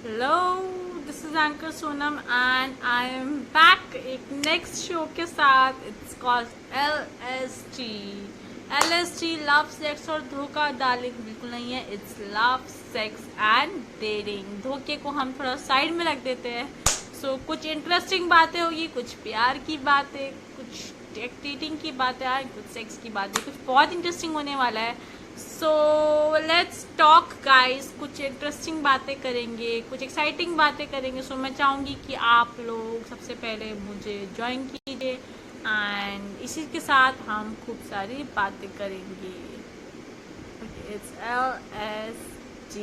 Hello, this is anchor Sonam and I am back एक next show के साथ। It's called LSG। LSG love sex और धोखा darling बिल्कुल नहीं है। It's love sex and dating. धोखे को हम थोड़ा साइड में रख देते हैं। कुछ इंटरेस्टिंग बातें होगी, कुछ प्यार की बातें, कुछ डेटिंग की बातें आए, कुछ सेक्स की बातें, कुछ बहुत इंटरेस्टिंग होने वाला है। Let's talk guys. कुछ इंटरेस्टिंग बातें करेंगे, कुछ एक्साइटिंग बातें करेंगे। मैं चाहूंगी कि आप लोग सबसे पहले मुझे ज्वाइन कीजिए एंड इसी के साथ हम खूब सारी बातें करेंगे। It's LSG।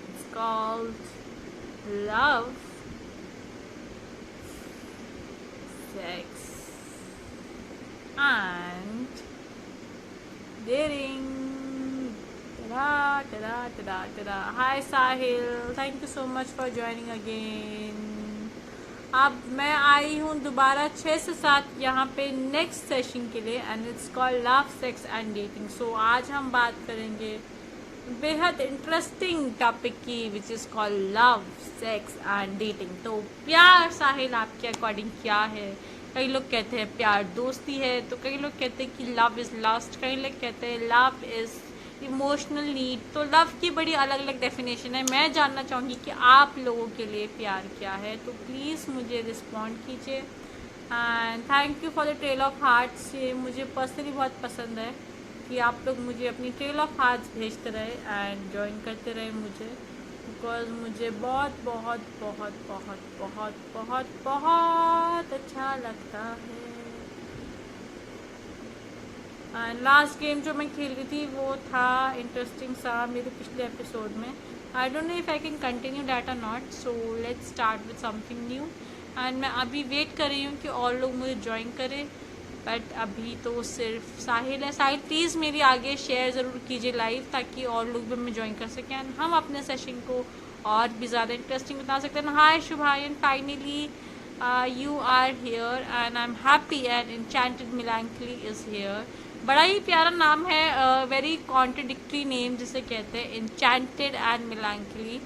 It's called love sex and dating. Ta-da, ta-da, ta-da, ta-da. Hi Sahil, thank you so much for joining again. अब मैं आई हूँ दोबारा 6 से 7 यहाँ पे नेक्स्ट सेशन के लिए and it's called love sex and dating. आज हम बात करेंगे बेहद इंटरेस्टिंग टॉपिक की which is called love sex and dating. तो प्यार साहिल आपके अकॉर्डिंग क्या है? कई लोग कहते हैं प्यार दोस्ती है, तो कई लोग कहते हैं कि लव इज़ लस्ट, कई लोग कहते हैं लव इज़ इमोशनल नीड। तो लव की बड़ी अलग अलग डेफिनेशन है। मैं जानना चाहूँगी कि आप लोगों के लिए प्यार क्या है, तो प्लीज़ मुझे रिस्पॉन्ड कीजिए and thank you for the trail of hearts. ये मुझे पर्सनली बहुत पसंद है कि आप लोग मुझे अपनी ट्रेल ऑफ हार्ट्स भेजते रहे एंड ज्वाइन करते रहे मुझे, बिकॉज मुझे बहुत बहुत बहुत बहुत बहुत बहुत बहुत अच्छा लगता है। एंड लास्ट गेम जो मैं खेल रही थी वो था इंटरेस्टिंग सा मेरे पिछले एपिसोड में। I don't know if I can continue that और not, so let's start with something new. And मैं अभी वेट कर रही हूँ कि और लोग मुझे ज्वाइन करें, बट अभी तो सिर्फ साहिल है। साहिल प्लीज़ मेरी आगे शेयर ज़रूर कीजिए लाइव, ताकि और लोग भी हमें ज्वाइन कर सकें एंड हम अपने सेशन को और भी ज़्यादा इंटरेस्टिंग बना सकते हैं। Hi Shubhayan, finally you are here and I am happy and enchanted melancholy is here. बड़ा ही प्यारा नाम है, वेरी कॉन्ट्रडिक्टरी नेम जिसे कहते हैं, एन्चेंटेड एंड मिलैंकली।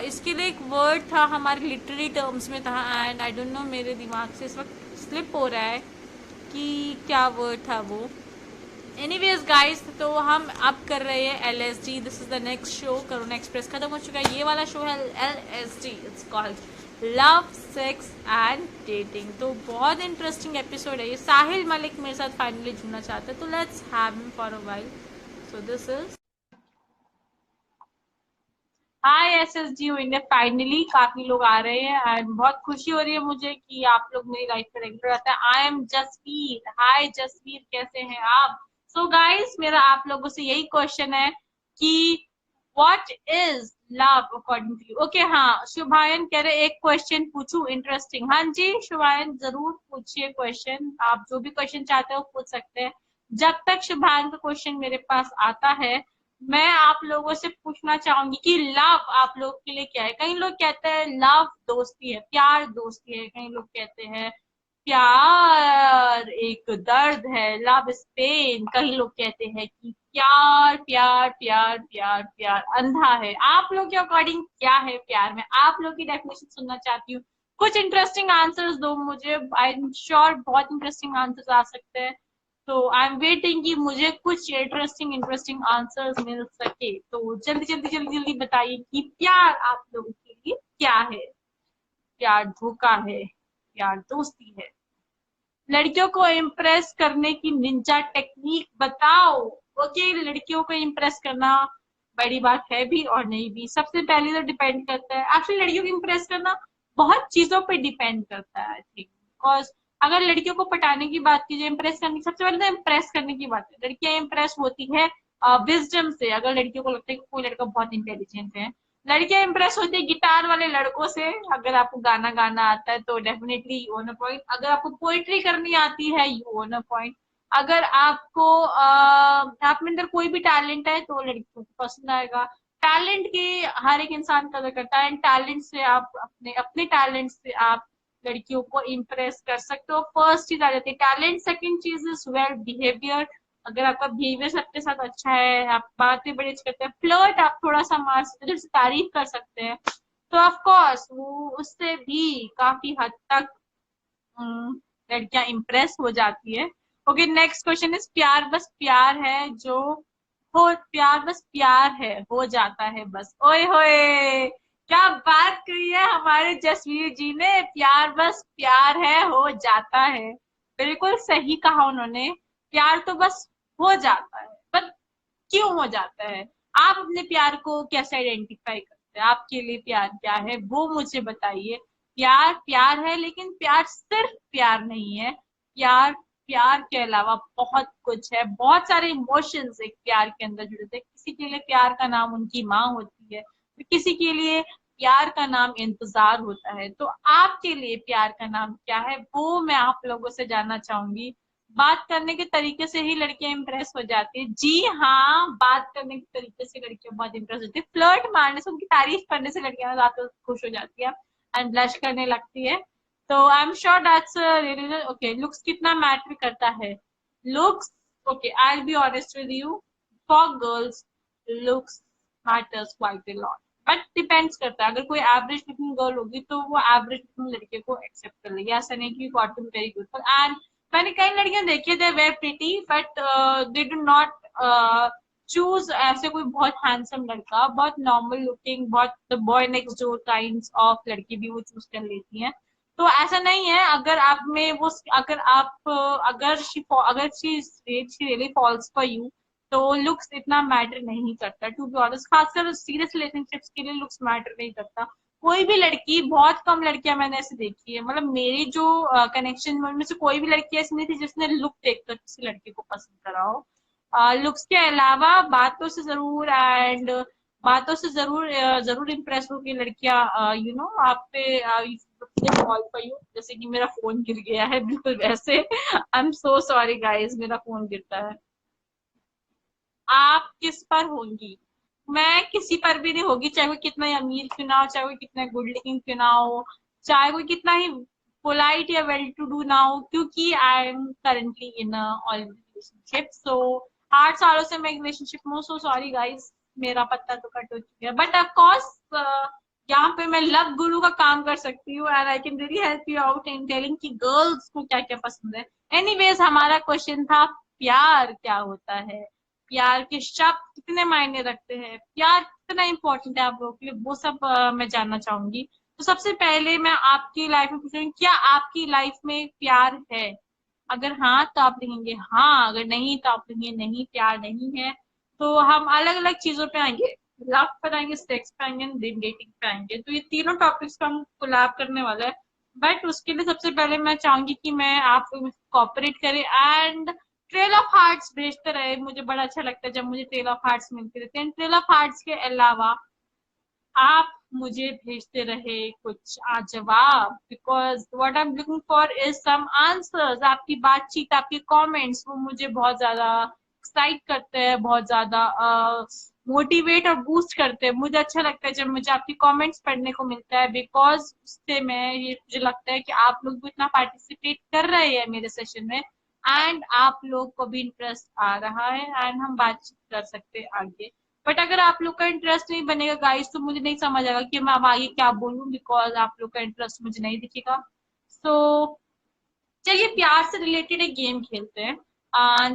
इसके लिए एक वर्ड था हमारे लिटरेरी टर्म्स में था एंड आई डोंट नो मेरे दिमाग से इस वक्त स्लिप हो रहा है कि क्या वर्ड था वो। एनीवेज गाइस, तो हम अब कर रहे हैं LSG। This is the next show. Corona express खत्म हो चुका है, ये वाला शो है LSG। It's called love sex and dating. तो बहुत इंटरेस्टिंग एपिसोड है ये। साहिल मलिक मेरे साथ फाइनली जुड़ना चाहते हैं, तो let's have him for a while. So this is hi SSG India. Finally काफी लोग आ रहे हैं एंड बहुत खुशी हो रही है मुझे कि आप लोग मेरी लाइफ पे रेगुलर आते हैं। I am Jasvir. Hi Jasvir, कैसे हैं आप? गाइस, मेरा आप लोगों से यही क्वेश्चन है कि what is love according to you? Okay, हाँ, शुभायन कह रहे एक क्वेश्चन पूछूं इंटरेस्टिंग। हाँ जी शुभायन, जरूर पूछिए क्वेश्चन। आप जो भी क्वेश्चन चाहते हो पूछ सकते हैं। जब तक शुभायन का क्वेश्चन मेरे पास आता है, मैं आप लोगों से पूछना चाहूंगी कि लव आप लोग के लिए क्या है। कई लोग कहते हैं लव दोस्ती है, प्यार दोस्ती है। कई लोग कहते हैं प्यार एक दर्द है, लव इज पेन। कई लोग कहते हैं कि प्यार प्यार प्यार प्यार प्यार अंधा है। आप लोग के अकॉर्डिंग क्या है प्यार में? आप लोग की डेफिनेशन सुनना चाहती हूँ। कुछ इंटरेस्टिंग आंसर्स दो मुझे। आई एम श्योर बहुत इंटरेस्टिंग आंसर्स आ सकते हैं। तो आई एम वेटिंग कि मुझे कुछ इंटरेस्टिंग इंटरेस्टिंग आंसर्स मिल सके। तो जल्दी जल्दी जल्दी जल्दी बताइए कि प्यार आप लोगों के लिए क्या है? प्यार धोखा है, प्यार दोस्ती है? लड़कियों को इम्प्रेस करने की निंजा टेक्निक बताओ। ओके, लड़कियों को इम्प्रेस करना बड़ी बात है भी और नहीं भी। सबसे पहले तो डिपेंड करता है, एक्चुअली लड़कियों को इम्प्रेस करना बहुत चीजों पे डिपेंड करता है आई थिंक। बिकॉज अगर लड़कियों को पटाने की बात कीजिए, इम्प्रेस करने की, सबसे पहले तो इम्प्रेस करने की बात है। लड़कियां इम्प्रेस होती है विजडम से। अगर लड़कियों को लगता है कि कोई लड़का बहुत इंटेलिजेंट है, लड़कियां इंप्रेस होती है गिटार वाले लड़कों से। अगर आपको गाना गाना आता है तो definitely you own a point. अगर आपको पोइट्री करनी आती है, यू ओन अ पॉइंट। अगर आपको आप में अंदर कोई भी टैलेंट है तो लड़कियों को पसंद आएगा। टैलेंट की हर एक इंसान कदर करता है एंड टैलेंट से आप अपने अपने टैलेंट से आप लड़कियों को इम्प्रेस कर सकते हो। फर्स्ट चीज आ जाती है टैलेंट। सेकंड चीज इज वेल बिहेवियर। अगर आपका बिहेवियर सबके साथ अच्छा है, आप बातें बड़ी अच्छी करते हैं, फ्लर्ट आप थोड़ा सा मार सकते हैं, जैसे तारीफ कर सकते हैं, तो ऑफ कोर्स वो उससे भी काफी हद तक लड़कियां इम्प्रेस हो जाती है। ओके, नेक्स्ट क्वेश्चन इज, प्यार बस प्यार है जो हो, प्यार बस प्यार है हो जाता है बस, ओए होए, क्या बात कही है हमारे जसवीर जी ने, प्यार बस प्यार है हो जाता है, बिल्कुल सही कहा उन्होंने। प्यार तो बस हो जाता है, पर क्यों हो जाता है? आप अपने प्यार को कैसे आइडेंटिफाई करते हैं? आपके लिए प्यार क्या है वो मुझे बताइए। प्यार प्यार है, लेकिन प्यार सिर्फ प्यार नहीं है। प्यार प्यार के अलावा बहुत कुछ है, बहुत सारे इमोशंस एक प्यार के अंदर जुड़े थे। किसी के लिए प्यार का नाम उनकी माँ होती है, तो किसी के लिए प्यार का नाम इंतजार होता है। तो आपके लिए प्यार का नाम क्या है वो मैं आप लोगों से जानना चाहूंगी। बात करने के तरीके से ही लड़कियां इंप्रेस हो जाती है। जी हाँ, बात करने के तरीके से लड़कियां बहुत इंप्रेस होती है, फ्लर्ट मारने से, उनकी तारीफ करने से लड़कियां ज्यादा खुश हो जाती है एंड ब्लश करने लगती है। तो I am sure that's really okay. Looks कितना मैटर करता है? Looks, okay, I will be honest with you, for girls looks matters quite a lot, but depends करता है। अगर कोई एवरेज लुकिंग गर्ल होगी तो वो एवरेज लुकिंग लड़के को एक्सेप्ट कर लेगी, ऐसा नहीं कि got to very good. And मैंने कई लड़कियां देखी, they were pretty but they do not choose ऐसे कोई बहुत हैंडसम लड़का, बहुत नॉर्मल लुकिंग, बहुत the boy next door kind of लड़की भी वो चूज कर लेती हैं। तो ऐसा नहीं है, अगर आप में वो, अगर आप अगर she really falls for you, तो लुक्स इतना मैटर नहीं करता टू बी ऑनेस्ट। खासकर सीरियस रिलेशनशिप्स के लिए लुक्स मैटर नहीं करता। कोई भी लड़की, बहुत कम लड़कियां मैंने ऐसे देखी है, मतलब मेरी जो कनेक्शन में से कोई भी लड़की ऐसी नहीं थी जिसने लुक देखकर किसी लड़के को पसंद करा हो। लुक्स के अलावा बातों से जरूर, एंड बातों से जरूर जरूर इम्प्रेस होगी लड़कियां, यू नो आप पे कॉल पर यू, जैसे कि मेरा फोन गिर गया है बिल्कुल वैसे। आई एम सो सॉरी गाइज, मेरा फोन गिरता है। आप किस पर होंगी? मैं किसी पर भी नहीं होगी, चाहे कोई कितना ही अमीर क्यों ना हो, चाहे कोई कितना गुड लुकिंग क्यों ना हो, चाहे कोई कितना ही पोलाइट या वेल टू डू ना हो, क्योंकि I am currently in relationship. So 8 सालों से मैं रिलेशनशिप में हूँ। सो सॉरी गाइस, मेरा पत्ता तो कट हो चुका है, बट ऑफ कोर्स यहाँ पे मैं लव गुरु का काम कर सकती हूँ, and I can really help you out in telling कि गर्ल्स को क्या क्या पसंद है। एनीवेज, हमारा क्वेश्चन था प्यार क्या होता है, प्यार के शब्द कितने मायने रखते हैं, प्यार कितना इंपॉर्टेंट है आप लोगों के लिए, वो सब मैं जानना चाहूंगी। तो सबसे पहले मैं आपकी लाइफ में पूछूंगी, क्या आपकी लाइफ में प्यार है? अगर हाँ तो आप लिखेंगे हाँ, अगर नहीं तो आप लिखेंगे नहीं, प्यार नहीं है। तो हम अलग अलग चीजों पे आएंगे, लव पर आएंगे, सेक्स पे आएंगे, डेटिंग पे आएंगे। तो ये तीनों टॉपिक्स पे हम कोलैब करने वाला है। बट उसके लिए सबसे पहले मैं चाहूंगी कि मैं आप लोग कॉपरेट करें एंड ट्रेल ऑफ हार्ट्स भेजते रहे। मुझे बड़ा अच्छा लगता है जब मुझे ट्रेल ऑफ हार्ट्स मिलते रहते हैं। ट्रेल ऑफ हार्ट्स के अलावा आप मुझे भेजते रहे कुछ जवाब, because what I am looking for is some answers. आपकी बातचीत, आपके कमेंट्स वो मुझे बहुत ज्यादा एक्साइट करते हैं, बहुत ज्यादा मोटिवेट और बूस्ट करते हैं। मुझे अच्छा लगता है जब मुझे आपकी कमेंट्स पढ़ने को मिलता है, बिकॉज उससे मैं ये मुझे लगता है कि आप लोग भी इतना पार्टिसिपेट कर रहे हैं मेरे सेशन में, एंड आप लोग को भी इंटरेस्ट आ रहा है, एंड हम बातचीत कर सकते हैं आगे। बट अगर आप लोग का इंटरेस्ट नहीं बनेगा गाइस, तो मुझे नहीं समझ आएगा कि मैं अब आगे क्या बोलूं, बिकॉज आप लोग का इंटरेस्ट मुझे नहीं दिखेगा। सो चलिए, प्यार से रिलेटेड एक गेम खेलते हैं।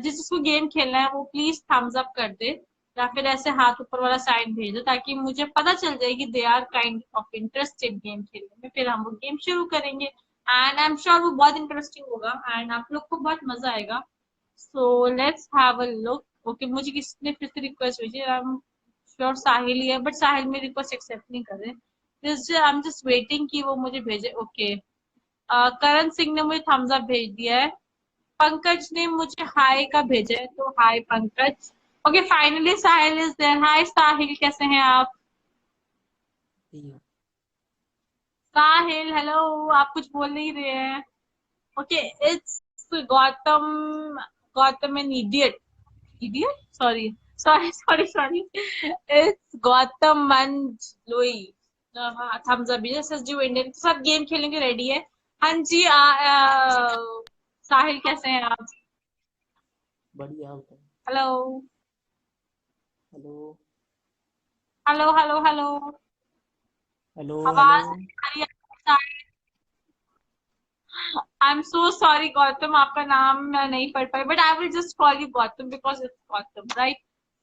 जिसको गेम खेलना है वो प्लीज थम्स अप कर दे, या फिर ऐसे हाथ ऊपर वाला साइन भेज दो, ताकि मुझे पता चल जाए कि they are kind of interested game खेलने में। फिर हम वो गेम शुरू करेंगे, एंड आई एम श्योर वो बहुत इंटरेस्टिंग होगा एंड आप लोग को बहुत मजा आएगा। So let's have a look. Okay, मुझे किसने फिर से रिक्वेस्ट भेजी? आई एम श्योर साहिल ही है, बट साहिल मेरी रिक्वेस्ट एक्सेप्ट नहीं कर रहे। आई एम जस्ट वेटिंग कि वो मुझे भेजे। ओके, करण सिंह ने मुझे थम्स अप भेज दिया है। पंकज ने मुझे हाय का भेजा है, तो hi Pankaj. Okay, finally Sahil is there. Hi Sahil, कैसे हैं आप? साहिल हेलो, आप कुछ बोल नहीं रहे हैं। Okay, it's Gautam, Gautam an idiot, idiot, sorry, sorry, it's Gautam मंज लुई। थम्स अप, एसएसजी इंडियन सब गेम खेलने के रेडी है। हाँ जी, साहिल कैसे हैं आप? बढ़िया होता है। Hello hello hello hello hello. Hello hello. आवाज नहीं आ रही है। I am so sorry Gautam, आपका नाम मैं नहीं पढ़ पाई, but I will just call you Gautam because it's Gautam, right?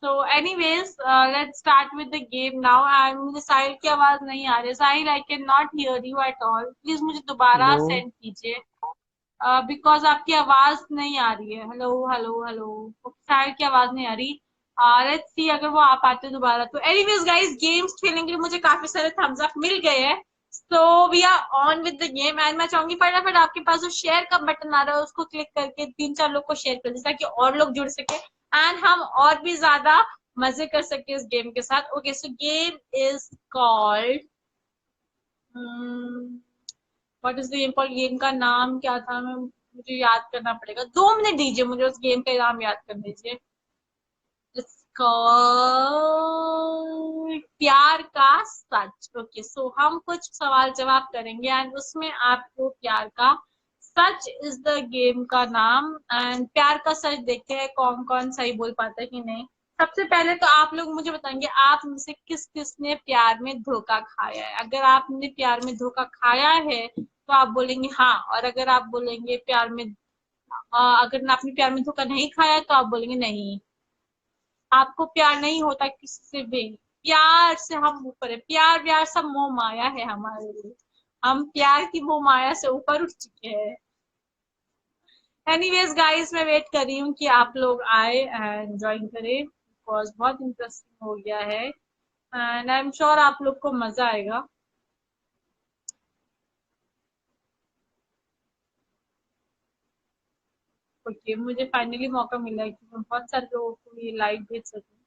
So anyways, let's start with the game now. And मुझे साहिल की आवाज नहीं आ रही। Sahil, I can not hear you at all, please मुझे दोबारा हेलो सेंड कीजिए बिकॉज आपकी आवाज नहीं आ रही है। Hello hello hello. साहिल की आवाज नहीं आ रही। लेट्स सी अगर वो आ पाते दोबारा तो। एनीवेज गाइस, गेम्स खेलने के लिए मुझे काफी सारे थम्स अप मिल गए हैं। So we are on with the game and मैं चाहूंगी फटाफट आपके पास जो शेयर का बटन आ रहा है उसको क्लिक करके 3-4 लोग को शेयर कर दीजिए ताकि और लोग जुड़ सके एंड हम और भी ज्यादा मजे कर सके इस गेम के साथ। Okay, so game is called, what is the game called? Game का नाम क्या था? मैं मुझे याद करना पड़ेगा, 2 मिनट दीजिए मुझे उस गेम का नाम याद कर दीजिए। इसको प्यार का सच। ओके, सो हम कुछ सवाल जवाब करेंगे एंड उसमें आपको प्यार का सच इज द गेम का नाम। एंड प्यार का सच देखते हैं कौन कौन सही बोल पाता है कि नहीं। सबसे पहले तो आप लोग मुझे बताएंगे आप में से किस किस ने प्यार में धोखा खाया है। अगर आपने प्यार में धोखा खाया है तो आप बोलेंगे हाँ, और अगर आप बोलेंगे प्यार में अगर आपने प्यार में धोखा नहीं खाया तो आप बोलेंगे नहीं। आपको प्यार नहीं होता किसी से भी। प्यार से हम ऊपर है। प्यार व्यार सब मोह माया है हमारे लिए। हम प्यार की मोह माया से ऊपर उठ चुके हैं। एनीवेज गाइस, मैं वेट कर रही हूँ कि आप लोग आए एंड ज्वाइन करें बिकॉज बहुत इंटरेस्टिंग हो गया है एंड आई एम श्योर आप लोग को मजा आएगा। ओके, मुझे फाइनली मौका मिला है कि मैं बहुत सारे लोगों को ये लाइव भेज सकूँ।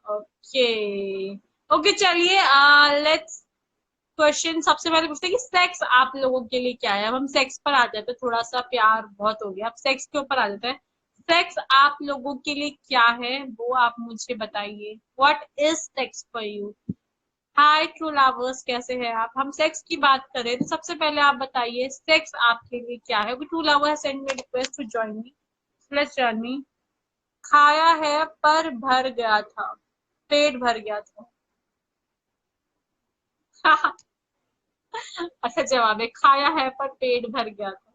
ओके ओके, चलिए लेट्स क्वेश्चन सबसे पहले पूछते हैं कि सेक्स आप लोगों के लिए क्या है। अब हम सेक्स पर आ जाते हैं, थोड़ा सा प्यार बहुत हो गया, अब सेक्स के ऊपर आ जाते हैं। सेक्स आप लोगों के लिए क्या है वो आप मुझे बताइए। What is sex for you? Hi true lovers, कैसे हैं आप? हम सेक्स की बात करें तो सबसे पहले आप बताइए सेक्स आपके लिए क्या है। True lover send me request to join me, let's join me. खाया है पर भर गया था, पेट भर गया था। अच्छा जवाब है, खाया है पर पेट भर गया था।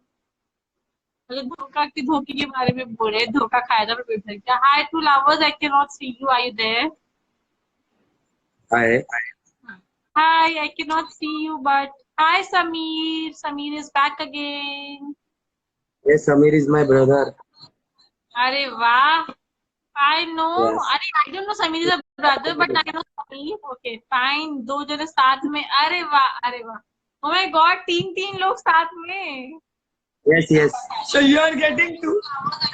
मतलब धोखा की धोखे के बारे में बोल रहे हैं, धोखा खाया था पर पेट भर गया। Hi to lovers, I can not see you, are you there? Hi. Hi, I can not see you but hi Sameer, Sameer is back again. Yes, Sameer is my brother. अरे वाह, आई नो। यस। अरे I don't know Sameer is a brother but I know Sameer. Okay fine, दो जने साथ में, अरे वाह अरे वाह। ओ माय गॉड, 3-3 लोग साथ में। Yes yes. So you are getting two.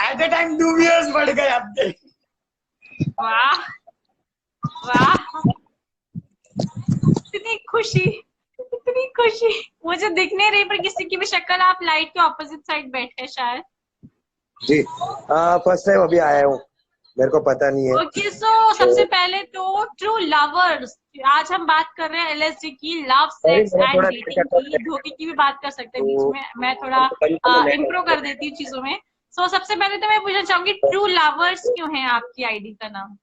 At the time 2 years बढ़ गए आपके। वाह वाह, इतनी खुशी, इतनी खुशी। मुझे दिख नहीं रही पर किसी की भी शक्ल। आप लाइट के ऑपोजिट साइड बैठे हैं शायद। जी, फर्स्ट टाइम अभी आया हूँ, मेरे को पता नहीं है। ओके, सो सबसे तो पहले तो ट्रू लवर्स, आज हम बात कर रहे हैं एलएसडी की, लव सॉरी, सेक्स मेरा एंड थोड़ा लेट डेटिंग आता की। है, धोखे की भी बात कर सकते हैं बीच तो में, मैं थोड़ा कभी कभी लेट इंप्रो आता कर देती हूँ चीजों में। सो सबसे पहले तो मैं पूछना चाहूंगी ट्रू लवर्स क्यों है आपकी आईडी का नाम?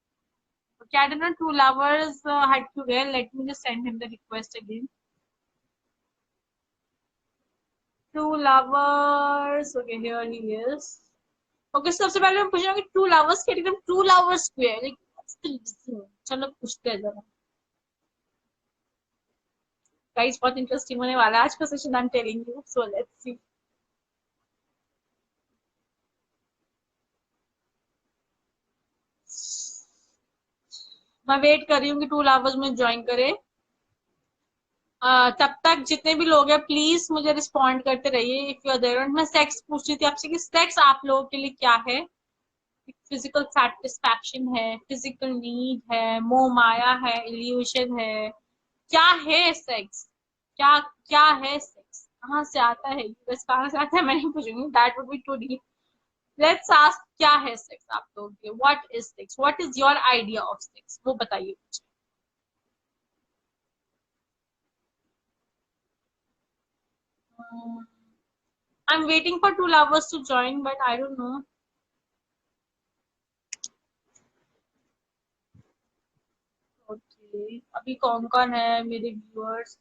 क्या ट्रू लवर्स हट क्यों गए? Late me just send him the request again. True lovers, okay here he is. Okay, सबसे पहले मैं पूछूंगी ट्रू लवर्स के एकदम ट्रू लवर्स क्यों है like, चलो पूछते हैं जरा। गाइस बहुत इंटरेस्टिंग होने वाला है आज का session, I am telling you, so let's see. मैं वेट कर रही हूँ कि टू लवर्स में ज्वाइन करे। तब तक जितने भी लोग हैं प्लीज मुझे रिस्पॉन्ड करते रहिए इफ यू आर देयर। मैं सेक्स पूछ रही थी आपसे कि सेक्स आप लोगों के लिए क्या है। फिजिकल सेटिस्फैक्शन है, फिजिकल नीड है, मोह माया है, इल्यूशन है, क्या है सेक्स? क्या क्या है सेक्स? कहाँ से आता है? बस कहाँ से आता है मैं नहीं पूछूंगी, that would be too deep. Let's ask क्या है सेक्स आप लोगों के। What is sex? What is your idea of sex? वो बताइए मुझे। I'm waiting for two lovers to join, but I don't know. Okay, अभी कौन कौन है मेरे viewers?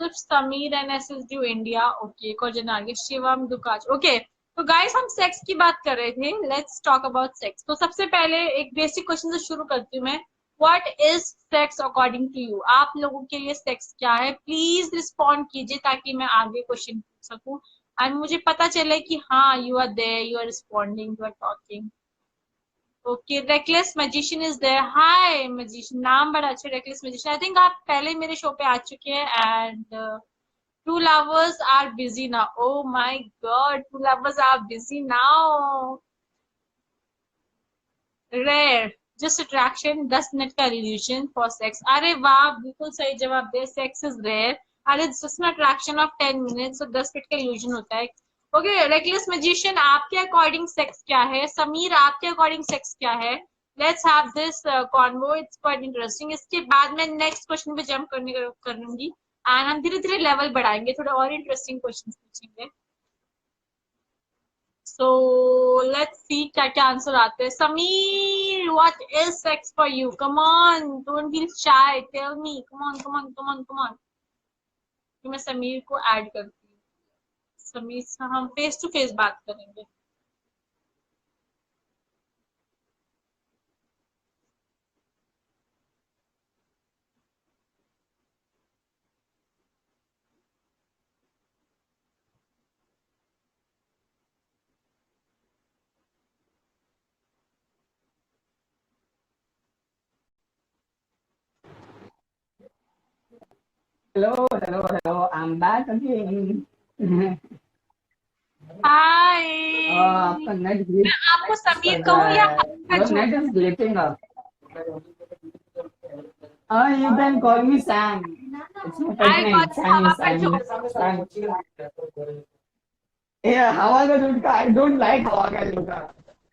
सिर्फ Sameer and SSD India. Okay, एक और जन आ गया, शिवम दुकाच। ओके, तो गाइस हम सेक्स की बात कर रहे थे। Let's talk about sex. तो सबसे पहले एक बेसिक क्वेश्चन से शुरू करती हूँ मैं। What is sex according to you? आप लोगों के लिए सेक्स क्या है? प्लीज रिस्पॉन्ड कीजिए ताकि मैं आगे क्वेश्चन पूछ सकूं एंड मुझे पता चले कि हाँ, you are there, you are responding, you are talking. Okay, reckless magician is there. Hi magician, नाम बड़ा अच्छा, रेकलेस मैजिशियन। आई थिंक आप पहले मेरे शो पे आ चुके हैं and two lovers are busy now. Oh my god, two lovers are busy now. Rare, just attraction, 10 minute का illusion for sex. अरे वाह, बिल्कुल सही जवाब दे। Sex is rare. अरे just an attraction of 10 minutes, so 10 minute का illusion होता है। ओके, रेकलेस मैजिशियन, आपके अकॉर्डिंग सेक्स क्या है? समीर, आपके अकॉर्डिंग सेक्स क्या है? Let's have this convo, it's quite interesting. इसके बाद मैं नेक्स्ट क्वेश्चन पे जंप करूंगी एंड हम धीरे धीरे लेवल बढ़ाएंगे, थोड़ा और इंटरेस्टिंग क्वेश्चन पूछेंगे। सो लेट्स सी क्या क्या आंसर आते हैं। Sameer, what is sex for you? Come on, don't feel shy, tell me, come on come on come on come on. मैं समीर को ऐड करती हूँ। समीर से हम फेस टू फेस बात करेंगे। Hello. I'm back again. हाय, आपका नेट ग्लिच मैं आपको समीर कर कहूँ रहा या है. आपका Your जो? net is glitching up. You can call me Sam. It's my pet I name. Got Sammy, हवा का Sammy. झोंका। Sam. Yeah, हवा का झुटका. I don't like हवा का झुटका.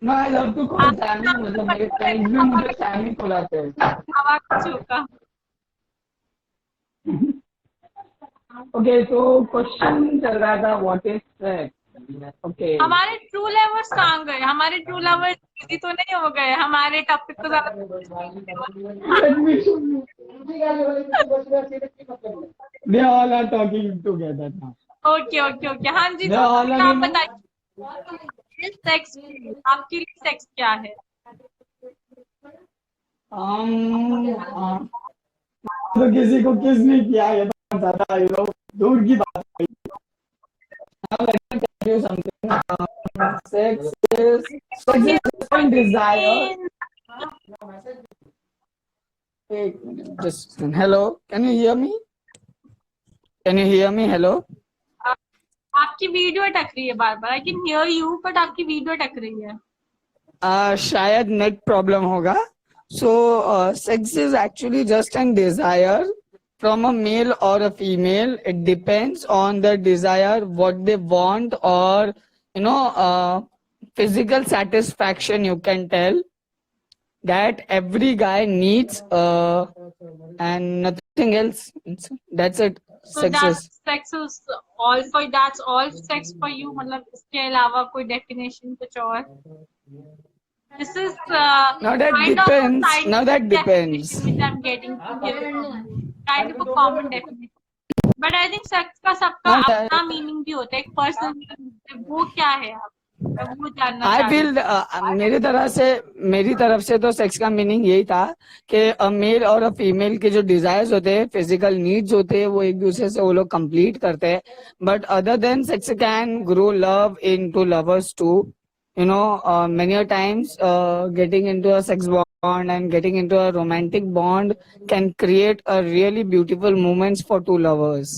No, I love to call Sammy. मतलब मेरे फ्रेंड्स भी हवा मुझे Sammy बुलाते हैं. का झोंका। Okay, so क्वेश्चन चल रहा था what is sex? Okay. हमारे ट्रू लवर्स कहाँ गए? हमारे ट्रू लवर्स बिजी तो नहीं हो गए? हमारे टॉपिक को ज्यादा Let me show you. They all are talking together now. Okay okay okay, हाँ जी। They तो all अभी are, आप बताइए, सेक्स आपके लिए सेक्स क्या है? तो किसी को किस नहीं किया ये तो ज्यादा दूर की बात है. Now let me tell you something. Sex is just desire. Just hello. Can you hear me? Can you hear me? Hello. आपकी वीडियो अटक रही है बार बार। I can hear you but आपकी वीडियो अटक रही है। शायद नेट प्रॉब्लम होगा. So sex is actually just an desire from a male or a female. It depends on the desire, what they want, or physical satisfaction. You can tell that every guy needs and nothing else. That's it. So Sex that is. sex is all for, that's all sex for you? मतलब इसके अलावा कोई definition कुछ और? This is Now that kind of a depends. Now scientific that depends. definition which I'm getting to hear. Kind of a common definition. But I think sex का सबका Not that. अपना meaning भी होता है, एक personal meaning. वो क्या है आप? मैं वो जानना आई चाह रही फील मेरी तरफ से तो सेक्स का मीनिंग यही था कि मेल और अ फीमेल के जो डिजायर्स होते हैं, फिजिकल नीड्स होते हैं, वो एक दूसरे से वो लोग कंप्लीट करते हैं. But other than sex can grow love in two lovers too. Many a times getting into a sex bond and getting into a romantic bond can create a really beautiful moments for two lovers.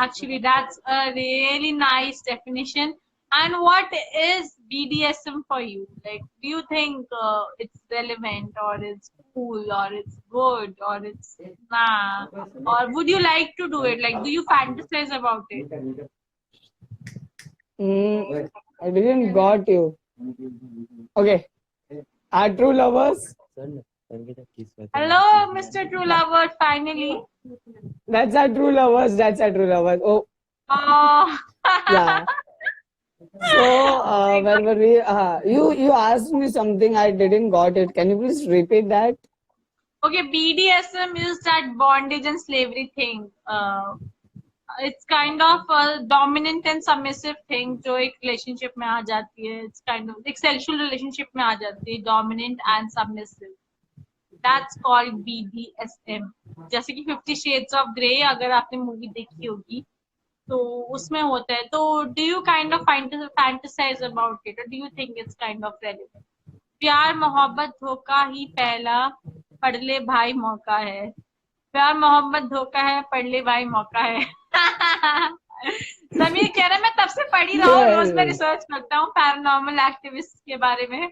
Actually, that's a really nice definition. And what is BDSM for you? Like, do you think it's relevant, or it's cool, or it's good, or it's nah? Or would you like to do it? Like, do you fantasize about it? I didn't got you. Okay. Are true lovers? Hello, Mr. True Lover, finally. That's our true lovers. That's our true lovers. Oh, Oh. yeah. So, where were we? You asked me something. I didn't got it. Can you please repeat that? Okay, BDSM is that bondage and slavery thing. It's kind of a dominant and submissive thing जो एक relationship में आ जाती है. It's kind of एक sexual relationship में आ जाती है, dominant and submissive. That's called BDSM. जैसे कि 50 Shades of Grey अगर आपने मूवी देखी होगी तो उसमें होता है. तो do you kind of fantasize about it or do you think it's kind of relevant? प्यार मोहब्बत धोखा ही पहला पढ़ ले भाई मौका है. प्यार मोहब्बत धोखा है, पढ़ ले भाई मौका है. समीर कह रहा है मैं तब से पढ़ ही रहा हूँ, रोज मैं रिसर्च करता हूँ पैरानॉर्मल एक्टिविस्ट के बारे में,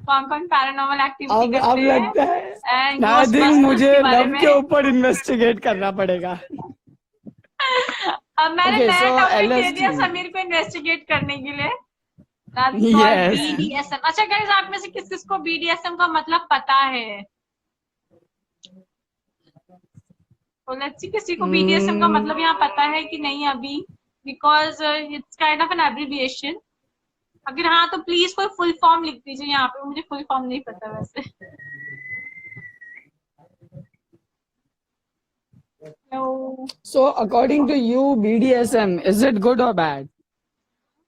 कौन कौन पैरानॉर्मल एक्टिविटी अब करते लगता हैं है एंड आई थिंक मुझे के बारे लव में. के ऊपर इन्वेस्टिगेट करना पड़ेगा. अब मैंने Okay, नया so टॉपिक दे दिया LSD. समीर को इन्वेस्टिगेट करने के लिए. That's called Yes. BDSM. अच्छा गाइस, आप में से किस किस को BDSM का मतलब पता है? तो लेट्स सी किसी को BDSM का मतलब यहाँ पता है कि नहीं अभी, because it's kind of an abbreviation. अगर हाँ तो प्लीज कोई फुल फॉर्म लिख दीजिए यहाँ पे, मुझे फुल फॉर्म नहीं पता वैसे. No. So, according to you, BDSM, is it good or bad?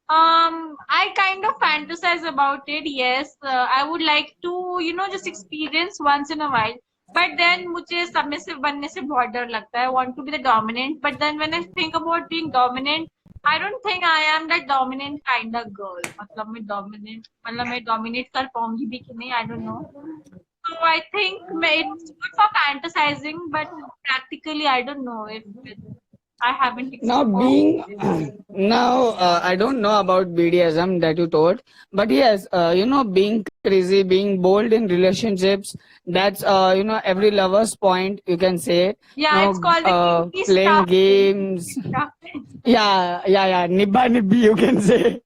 I kind of fantasize about it. Yes, I would like to, just experience once in a while. But then मुझे submissive बनने से बहुत डर लगता है. I want to be the dominant. But then when I think about being dominant, I don't think I am that dominant kind of girl. मतलब मैं dominate कर पाऊंगी भी कि नहीं, I don't know. So I think it's good for fantasizing, but practically I don't know if I haven't Now, I don't know about BDSM that you told, but yes, being crazy, being bold in relationships, that's, every lover's point, you can say. Yeah, it's called the kinky playing stuff. games. Stuff. Yeah. Nibba nibbi, you can say.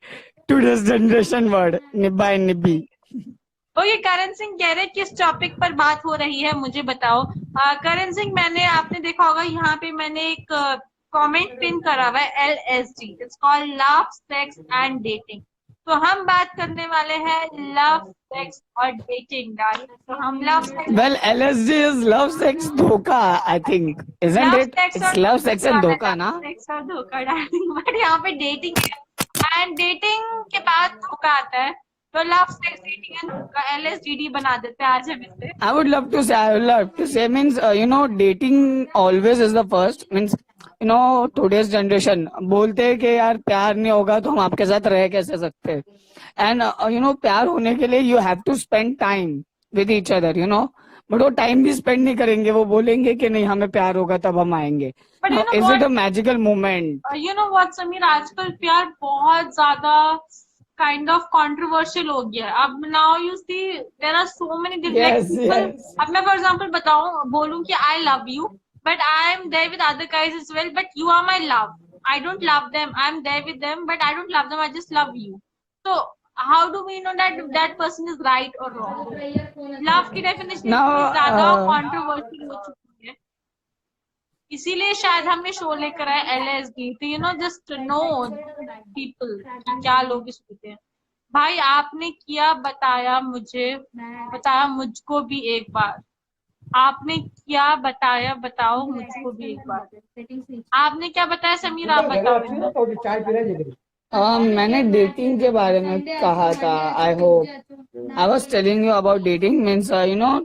Today's generation word, nibba and nibbi. ओके, करण सिंह कह रहे किस topic पर बात हो रही है मुझे बताओ. करण सिंह, आपने देखा होगा यहाँ पे मैंने एक कमेंट पिन करा हुआ है, LSD. It's called love, sex and dating. तो हम बात करने वाले हैं लव, सेक्स और डेटिंग. तो हम Well, LSD is love, sex, धोखा, I think, isn't it? It's love, sex and धोखा, ना? सेक्स और धोखा डार्लिंग, बट यहाँ पे डेटिंग है एंड डेटिंग के बाद धोखा आता है. तो लव, सेक्स, डेटिंग एंड धोखा LSDD बना देते हैं आज हम इससे. I would love to say means, dating always is the first. Means, today's generation बोलते हैं कि यार प्यार नहीं होगा तो हम आपके साथ रह कैसे सकते हैं. And, प्यार होने के लिए you have to spend time with each other, But वो टाइम भी स्पेंड नहीं करेंगे, वो बोलेंगे कि नहीं हमें प्यार होगा तब हम आएंगे. Is it a magical moment? You know what, Sameer, आजकल प्यार बहुत ज्यादा kind of controversial हो गया. अब now you see there are so many different people. अब मैं for example बोलूं कि I love you, but I am there with other guys as well, but you are my love. I don't love them. I am there with them, but I don't love them. I just love you. So how do we know that that person is right or wrong? Love की definition ज्यादा controversial हो चुकी है. इसीलिए शायद हमने show लेकर आए LSD. तो जस्ट नो पीपल क्या लोग सोचते हैं. भाई आपने किया बताया मुझको भी एक बार. आपने क्या बताया बताओ मुझको भी एक बार. आपने क्या बताया समीर, आप बताओ. मैंने डेटिंग के बारे में कहा था. I hope I was telling you about dating. Means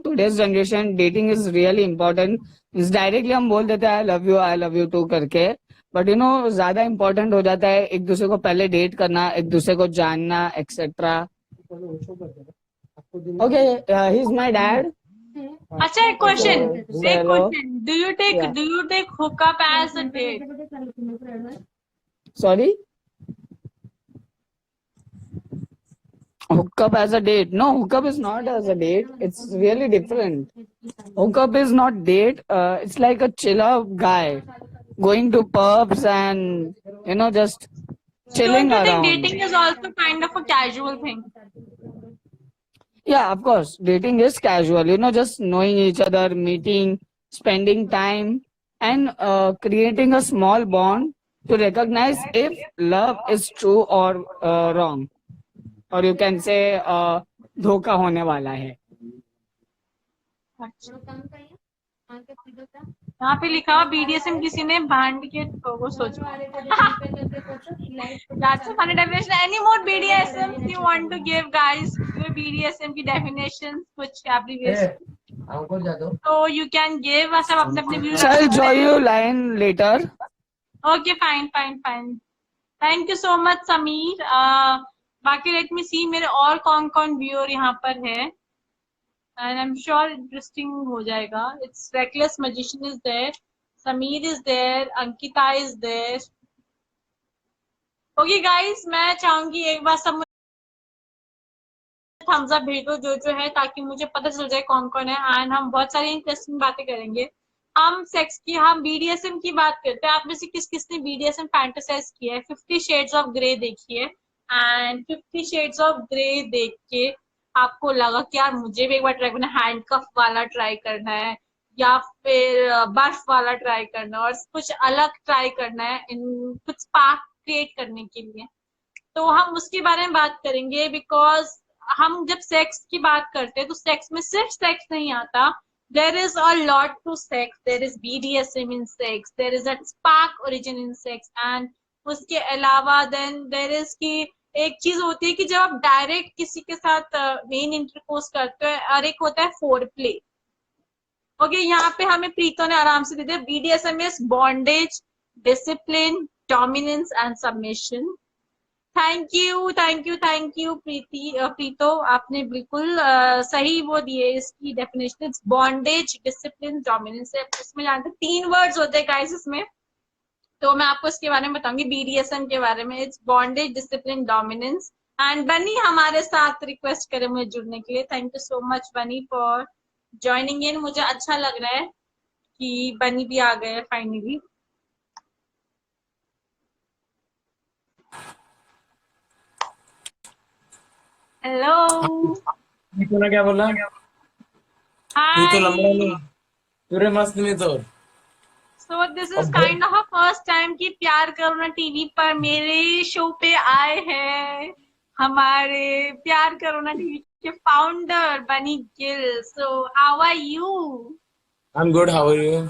today's generation dating is really important. Means directly हम बोल देते हैं आई लव यू टू करके, बट ज्यादा इम्पोर्टेंट हो जाता है एक दूसरे को पहले डेट करना, एक दूसरे को जानना, etcetera. Okay, he is my dad. अच्छा, एक question. Do you take hookup as a date? Sorry? Hookup as a date? No, hookup is not as a date. It's really different. Hookup is not date. It's like a chill out guy going to pubs and just chilling around. Don't you think dating is also kind of a casual thing? Yeah, of course. Dating is casual, just knowing each other, meeting, spending time, and creating a small bond to recognize if love is true or wrong. Or you can say धोखा होने वाला है. अच्छा, यहाँ पे लिखा हुआ BDSM किसी ने बैंड के तो वो सोचो. That's a funny definition. Any more BDSM you want to give, guys? BDSM की definitions कुछ abbreviation. So you can give us सब अपने views. Shall join you line later. Okay, fine. Thank you so much, Sameer. बाकी let me see मेरे और कौन viewer यहाँ पर है. And I'm sure interesting हो जाएगा. It's Reckless Magician is there. Sameer is there. Ankita is there. Okay, guys, मैं चाहूंगी एक बार सब थम्स अप भेज दो जो है, ताकि मुझे पता चल जाए कौन है. एंड हम बहुत सारी इंटरेस्टिंग बातें करेंगे. हम सेक्स की, हम BDSM की बात करते हैं. आप में से किसने BDSM फैंटेसाइज किया है? 50 शेड्स ऑफ ग्रे देखिए. एंड 50 शेड्स ऑफ ग्रे देख के आपको लगा कि यार मुझे भी एक बार ट्राई करना है, हैंडकफ वाला ट्राई करना है, या फिर बर्फ वाला ट्राई करना है, और कुछ अलग ट्राई करना है इन कुछ स्पार्क क्रिएट करने के लिए. तो हम उसके बारे में बात करेंगे. बिकॉज हम जब सेक्स की बात करते हैं तो सेक्स में सिर्फ सेक्स नहीं आता. There is a lot to sex. There is BDSM in sex. There is a spark origin in sex. And उसके अलावा देन देर इज की एक चीज होती है कि जब आप डायरेक्ट किसी के साथ मेन इंटरकोर्स करते हैं, और एक होता है फोर प्ले. ओके, यहाँ पे हमें प्रीतो ने आराम से दे दिया. BDSM is bondage, discipline, dominance and submission. Thank you Preeto, आपने बिल्कुल सही वो दिए इसकी डेफिनेशन. Bondage, discipline, dominance. इसमें जानते 3 वर्ड्स होते हैं गाइस इसमें, तो मैं आपको इसके बारे में बताऊंगी. BDSM के बारे में it's bondage, discipline, dominance. And बनी हमारे साथ रिक्वेस्ट करे मुझे जुड़ने के लिए. थैंक यू सो मच बनी फॉर ज्वाइनिंग इन. मुझे अच्छा लग रहा है कि बनी भी आ गए फाइनली. हेलो, तूने क्या बोला? तू तो लंबा नहीं, पूरे मस्त नहीं तो. So this is kind of a first time कि प्यार करो ना TV पर मेरे शो पे आए हैं हमारे प्यार करो ना TV के फाउंडर बनी Gill. So how are you? I'm good, how are you?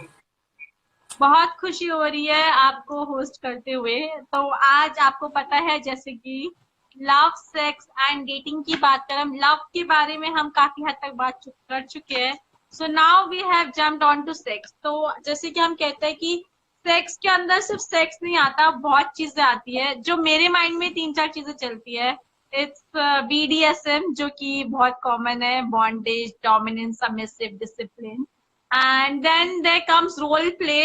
बहुत खुशी हो रही है आपको होस्ट करते हुए. तो आज आपको पता है जैसे कि लव, सेक्स एंड डेटिंग की बात करें. लव के बारे में हम काफी हद तक बात कर चुके हैं. So now we have jumped on to sex. तो जैसे कि हम कहते हैं कि सेक्स के अंदर सिर्फ सेक्स नहीं आता, बहुत चीजें आती है. जो मेरे माइंड में 3-4 चीजें चलती है. इट्स BDSM जो कि बहुत कॉमन है, bondage, dominance, submissive, discipline. And then there comes role play.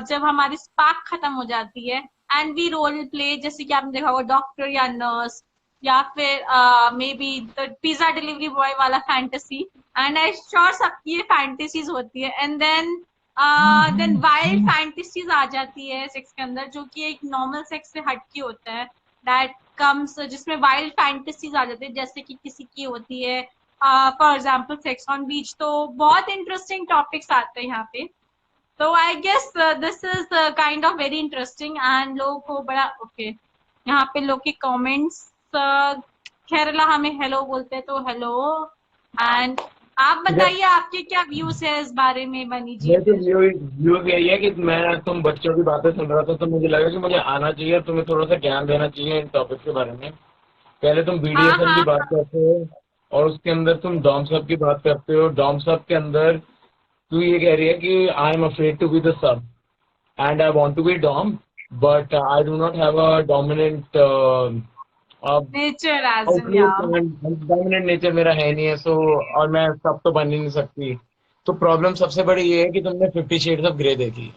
जब हमारी स्पार्क खत्म हो जाती है एंड वी रोल प्ले, जैसे कि आपने देखा होगा डॉक्टर या नर्स, या फिर may be the pizza delivery boy वाला फैंटेसी. एंड आई श्योर सबकी ये फैंटेसीज होती है. एंड देन वाइल्ड फैंटेसीज आ जाती है सेक्स के अंदर, जो कि एक नॉर्मल सेक्स से हटके होता है. दैट कम्स जिसमें वाइल्ड फैंटेसीज आ जाती है, जैसे कि किसी की होती है for example sex on beach. तो बहुत इंटरेस्टिंग टॉपिक्स आते हैं यहाँ पे. तो I guess this is kind of very interesting. And लोगों को बड़ा ओके यहाँ पे लोग के कमेंट्स. खैरला हमें हेलो बोलते हैं, तो हेलो. एंड आप बताइए आपके क्या व्यूज है इस बारे में बनी जी? मेरे व्यूज यही है कि तुम बच्चों की बातें सुन रहा था तो मुझे लगा कि मुझे आना चाहिए, तुम्हें थोड़ा सा ज्ञान देना चाहिए इन टॉपिक के बारे में. पहले तुम BDSM की बात करते हो और उसके अंदर तुम डॉम-सब की बात करते हो. डॉम-सब के अंदर तू ये कह रही है कि I am afraid to be the sub and I want to be dom, but I do not have a dominant nature as in. Dominant nature मेरा है नहीं है. सो और मैं सब तो बन ही नहीं सकती. तो प्रॉब्लम सबसे बड़ी ये है कि तुमने 50 शेड्स ऑफ ग्रे देखी.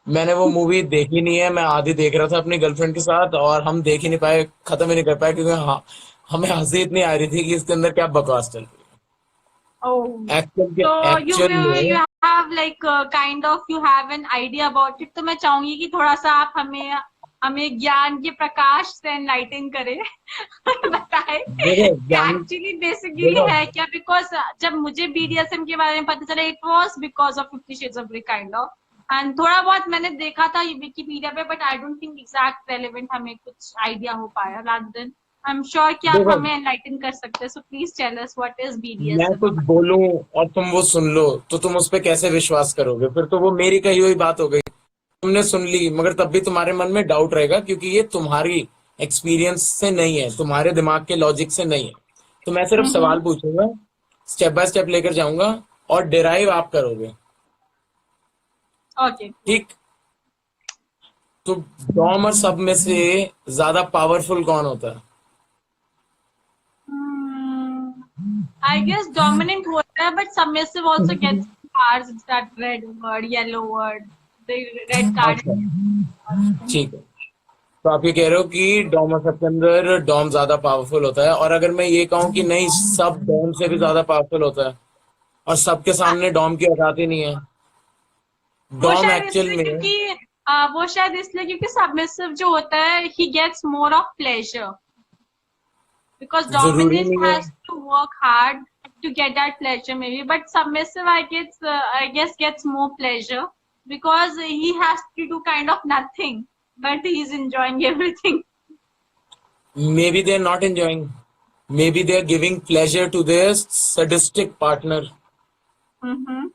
मैंने वो मूवी देखी नहीं है. मैं आधी देख रहा था अपनी गर्लफ्रेंड के साथ और हम देख ही नहीं पाए, खत्म ही नहीं कर पाए, क्योंकि हाँ हमें हंसी इतनी आ रही थी कि इसके अंदर क्या बकवास चल रही है. Oh, so you have like kind of you have an idea about it. तो मैं चाहूंगी कि थोड़ा सा आप हमें हमें ज्ञान के प्रकाश से एनलाइटन करे बताए देखो ज्ञान, एक्चुअली बेसिकली देखो है क्या, बिकॉज जब मुझे बीडीएसएम के बारे में पता चला, it was because of 50 shades of grey kind of, and थोड़ा बहुत मैंने देखा था विकिपीडिया पे, but I don't think exact relevant हमें कुछ आइडिया हो पाया। Rather than I am sure कि आप देखो हमें एनलाइटन कर सकते हैं, so please tell us what is मैं बीडीएसएम। कुछ बोलूं और तुम वो सुन लो तो तुम उस पर कैसे विश्वास करोगे? फिर तो वो मेरी कही हुई बात हो गई, तुमने सुन ली मगर तब भी तुम्हारे मन में डाउट रहेगा, क्योंकि ये तुम्हारी एक्सपीरियंस से नहीं है, तुम्हारे दिमाग के लॉजिक से नहीं है। तो मैं सिर्फ सवाल पूछूंगा, स्टेप बाय स्टेप लेकर जाऊंगा और डिराइव आप करोगे, ओके। ठीक? तो डॉम और सब में से ज्यादा पावरफुल कौन होता है? I guess dominant होता है, but submissive also gets cards. It's that red word, yellow word, the red card. अच्छा, ठीक है। तो आप ये कह रहे हो कि डॉम और सब के अंदर डॉम ज्यादा पावरफुल होता है, और अगर मैं ये कहूँ कि नहीं, सब डॉम से भी ज्यादा पावरफुल होता है और सबके सामने डॉम की औकात ही नहीं है, वो डॉम शायद एक्चुअल इसलिए में क्योंकि वो शायद इसलिए क्योंकि सबमिसिव जो होता है he gets more of pleasure, because जरूरी dominant नहीं है। has to work hard to get that pleasure maybe, but submissive I guess gets more pleasure because he has to do kind of nothing, but he's enjoying everything. Maybe they're not enjoying. Maybe they're giving pleasure to their sadistic partner. Mm-hmm.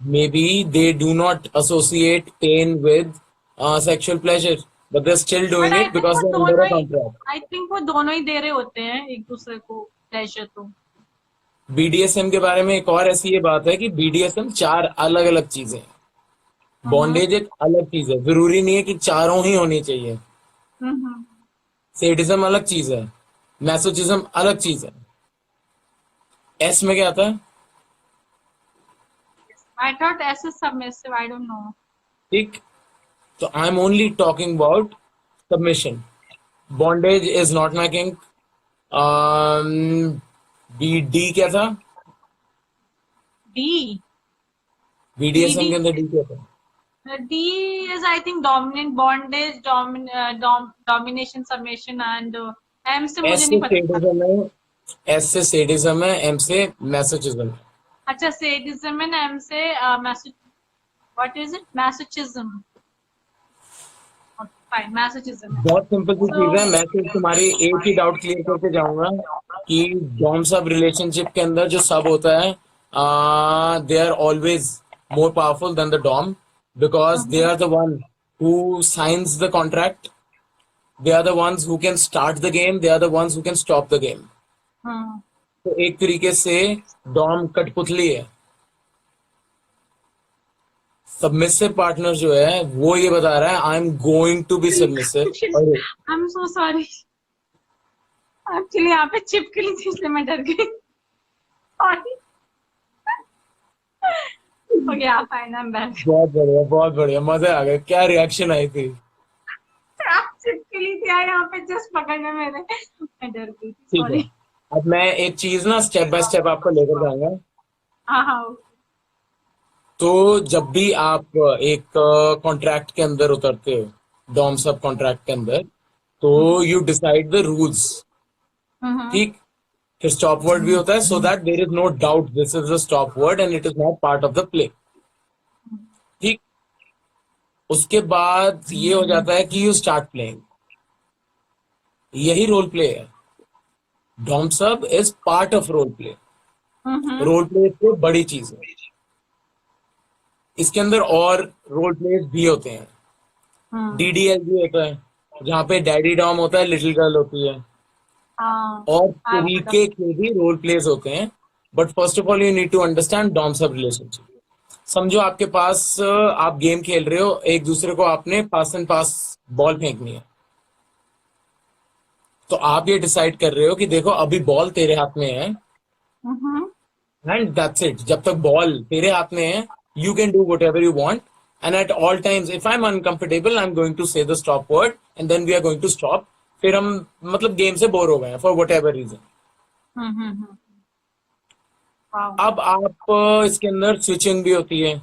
Maybe they do not associate pain with sexual pleasure, but they're still But doing I it think because वो they're under दोनों a he contract. I think वो दोनों ही दे रहे होते हैं एक दूसरे को pleasure तो। बीडीएसएम के बारे में एक और ऐसी ये बात है कि बीडीएसएम 4 अलग अलग चीजें हैं। बॉन्डेज एक अलग चीज है, जरूरी नहीं है कि चारों ही होनी चाहिए। Mm-hmm. सेडिज्म अलग चीज है, मैसोचिज्म अलग चीज है। एस में क्या आता है? I thought S is submissive. I don't know. ठीक, तो I am only talking about submission. Bondage is not my king. B D क्या था? D. बीडीएसएम के अंदर डी क्या था? D is I think dominant, bondage, domination, submission, and M से मुझे एस से नहीं पता। सेडिज्म है, एस से सेडिज्म है, एम से मैसोचिज्म है। अच्छा, sadism and M से what is it? Masochism. Okay, fine, masochism. बहुत सिंपल सी चीज है। मैं सिर्फ तुम्हारी एक ही डाउट क्लियर करके जाऊंगा कि डॉम सब रिलेशनशिप के अंदर जो सब होता है, they are always more powerful than the dom, because they are the one who signs the contract, they are the ones who can start the game, they are the ones who can stop the game. तो एक तरीके से Dom कठपुतली है। Submissive partner जो है वो ये बता रहा है I am going to be submissive. I'm so sorry. Actually यहाँ पे चिपकली थी इसलिए मैं डर गई। Sorry. Okay, yeah, fine, I'm back. बहुत बढ़िया, बहुत बढ़िया, मजा आ गया। क्या रिएक्शन आई थी? आप चिपकली थी यार यहाँ पे जस्ट पकड़ने मेरे, मैं डर गई थी। ठीक है, सॉरी। अब मैं एक चीज ना स्टेप बाय स्टेप आपको लेकर जाऊंगा। हाँ। तो जब भी आप एक कॉन्ट्रैक्ट के अंदर उतरते हो, डॉम सब कॉन्ट्रैक्ट के अंदर, तो यू डिसाइड द रूल्स, ठीक? फिर स्टॉप वर्ड भी होता है, so that there is no doubt this is the stop word and it is not part of the play, ठीक? उसके बाद ये हो जाता है कि यू स्टार्ट प्लेइंग। यही रोल प्ले है। Dom sub is part of role play. Role play से बड़ी चीज है। इसके अंदर और रोल प्लेस भी होते हैं। डीडीएल भी होता है, जहाँ पे डैडी डॉम होता है, लिटिल गर्ल होती है, और तरीके के भी रोल प्लेस होते हैं। But first of all you need to understand dom sub relationship. समझो आपके पास आप गेम खेल रहे हो, एक दूसरे को आपने पास एंड पास बॉल फेंकनी है, तो आप ये डिसाइड कर रहे हो कि देखो अभी बॉल तेरे हाथ में है एंड दैट्स इट। जब तक बॉल तेरे हाथ में है you can do whatever you want, and at all times if I'm uncomfortable I'm going to say the stop word and then we are going to stop। फिर हम मतलब game से बोर हो गए for whatever reason। अब आप इसके अंदर स्विचिंग भी होती है,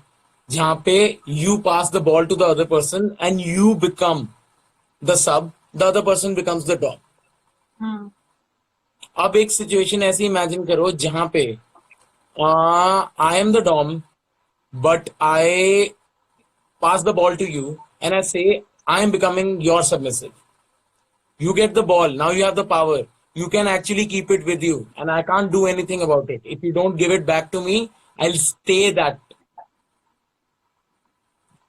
जहां पे you pass the ball to the other person and you become the sub, the other person becomes the dom. हम्म अब एक सिचुएशन ऐसी इमेजिन करो जहां पे I am the dom, but I pass the ball to you and I say I am becoming your submissive. You get the ball, now you have the power. You can actually keep it with you and I can't do anything about it. If you don't give it back to me, I'll stay that.